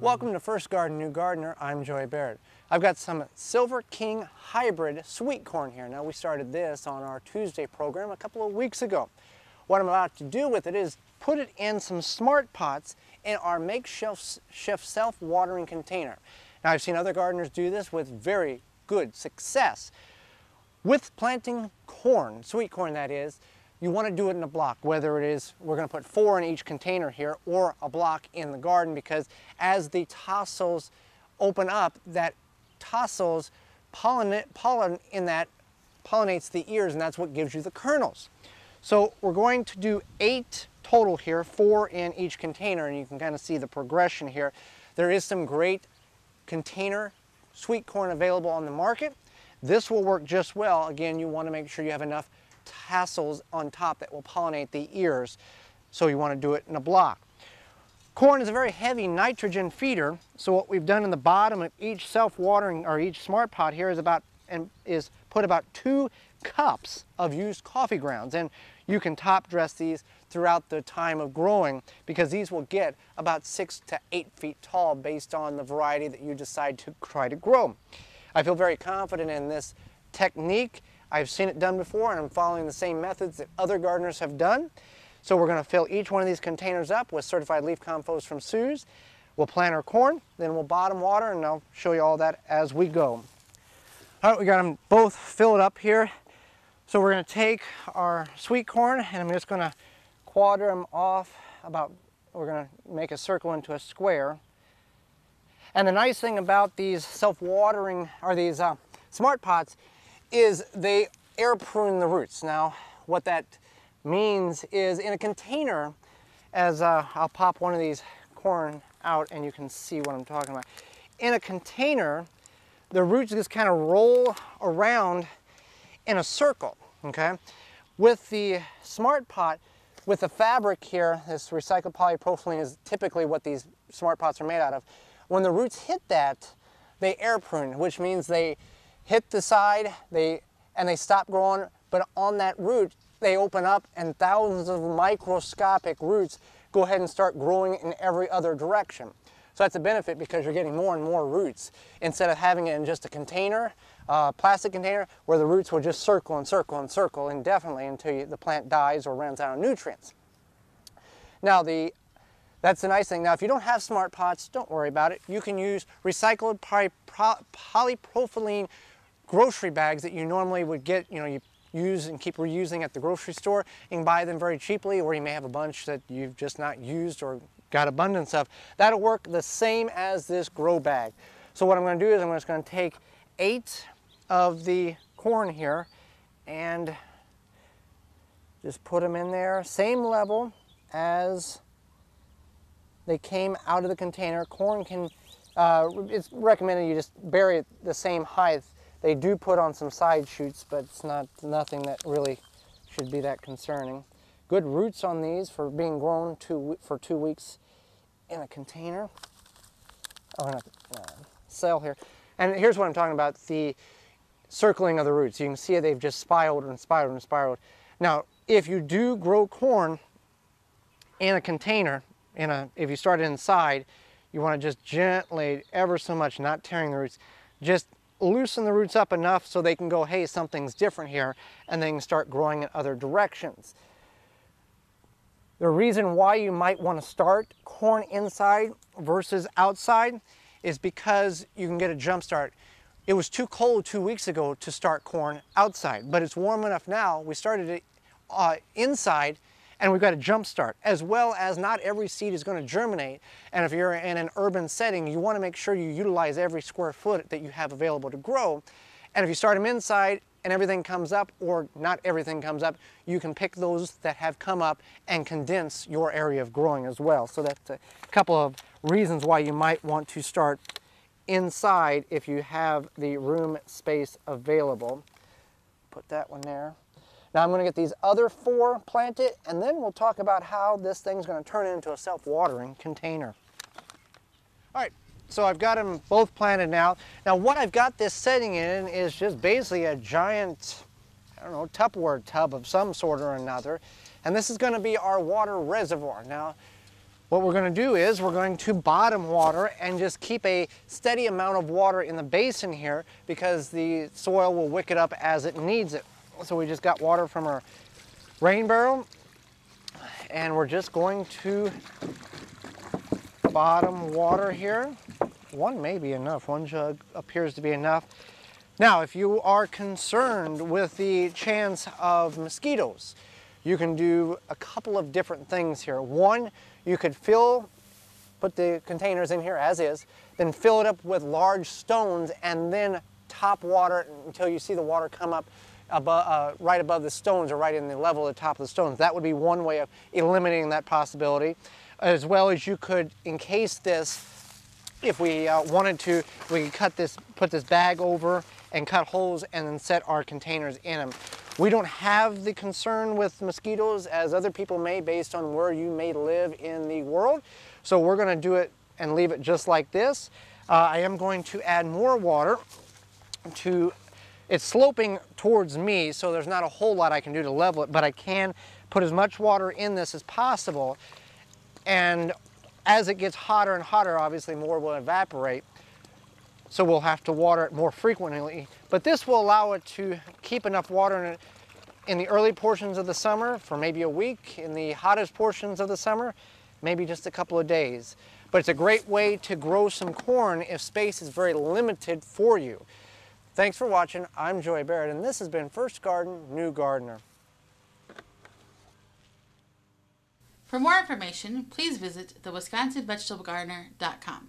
Welcome to First Garden, New Gardener. I'm Joey Barrett. I've got some Silver King hybrid sweet corn here. Now we started this on our Tuesday program a couple of weeks ago. What I'm about to do with it is put it in some smart pots in our makeshift self-watering container. Now I've seen other gardeners do this with very good success. With planting corn, sweet corn that is, you want to do it in a block, whether it is, we're going to put 4 in each container here, or a block in the garden, because as the tassels open up, that tassels pollen in that pollinates the ears, and that's what gives you the kernels. So we're going to do 8 total here, 4 in each container, and you can kind of see the progression here. There is some great container sweet corn available on the market. This will work just well. Again, you want to make sure you have enough tassels on top that will pollinate the ears, so you want to do it in a block. Corn is a very heavy nitrogen feeder, so what we've done in the bottom of each self-watering or each smart pot here is put about 2 cups of used coffee grounds, and you can top dress these throughout the time of growing, because these will get about 6 to 8 feet tall based on the variety that you decide to try to grow. I feel very confident in this technique. I've seen it done before, and I'm following the same methods that other gardeners have done. So we're going to fill each one of these containers up with certified leaf compost from Sue's. We'll plant our corn, then we'll bottom water, and I'll show you all that as we go. All right, we got them both filled up here. So we're going to take our sweet corn, and I'm just going to quarter them off we're going to make a circle into a square. And the nice thing about these self-watering, or these smart pots, is they air prune the roots. Now what that means is, in a container, as I'll pop one of these corn out and you can see what I'm talking about. In a container, the roots just kind of roll around in a circle, okay? With the smart pot, with the fabric here, this recycled polypropylene is typically what these smart pots are made out of. When the roots hit that, they air prune, which means they hit the side, and they stop growing, but on that root, they open up, and thousands of microscopic roots go ahead and start growing in every other direction. So that's a benefit, because you're getting more and more roots, instead of having it in just a container, plastic container, where the roots will just circle and circle and circle indefinitely until the plant dies or runs out of nutrients. Now that's the nice thing. Now if you don't have smart pots, don't worry about it. You can use recycled polypropylene grocery bags that you normally would get, you use and keep reusing at the grocery store. You can buy them very cheaply, or you may have a bunch that you've just not used or got abundance of. That'll work the same as this grow bag. So what I'm going to do is I'm just going to take 8 of the corn here and just put them in there, same level as they came out of the container. Corn can, it's recommended you just bury it the same height. They do put on some side shoots, but it's nothing that really should be that concerning. Good roots on these for being grown for 2 weeks in a container, or in a cell here. And here's what I'm talking about, the circling of the roots. You can see they've just spiraled and spiraled and spiraled. Now, if you do grow corn in a container, if you start it inside, you want to just gently, ever so much, not tearing the roots, just loosen the roots up enough so they can go, hey, something's different here, and they can start growing in other directions. The reason why you might want to start corn inside versus outside is because you can get a jump start. It was too cold 2 weeks ago to start corn outside, but it's warm enough now. We started it inside, and we've got a jump start, as well as not every seed is going to germinate. And if you're in an urban setting, you want to make sure you utilize every square foot that you have available to grow. And if you start them inside and everything comes up, or not everything comes up, you can pick those that have come up and condense your area of growing as well. So that's a couple of reasons why you might want to start inside if you have the room space available. Put that one there. Now I'm going to get these other 4 planted, and then we'll talk about how this thing's going to turn into a self-watering container. All right, so I've got them both planted now. Now what I've got this setting in is just basically a giant, I don't know, Tupperware tub of some sort or another. And this is going to be our water reservoir. Now, What we're going to do is we're going to bottom water and just keep a steady amount of water in the basin here because the soil will wick it up as it needs it. So we just got water from our rain barrel and we're just going to bottom water here. One may be enough, one jug appears to be enough. Now, if you are concerned with the chance of mosquitoes, you can do a couple of different things here. One, you could put the containers in here as is, then fill it up with large stones and then top water until you see the water come up right above the stones or right in the level of the top of the stones. That would be one way of eliminating that possibility. As well as you could encase this, if we wanted to, we could put this bag over and cut holes and then set our containers in them. We don't have the concern with mosquitoes as other people may based on where you may live in the world. So we're going to do it and leave it just like this. I am going to add more water to, it's sloping towards me, so there's not a whole lot I can do to level it, but I can put as much water in this as possible. And as it gets hotter and hotter, obviously more will evaporate. So we'll have to water it more frequently. But this will allow it to keep enough water in it in the early portions of the summer for maybe a week, in the hottest portions of the summer, maybe just a couple of days. But it's a great way to grow some corn if space is very limited for you. Thanks for watching. I'm Joey Barrett, and this has been First Garden, New Gardener. For more information, please visit thewiveggardener.com.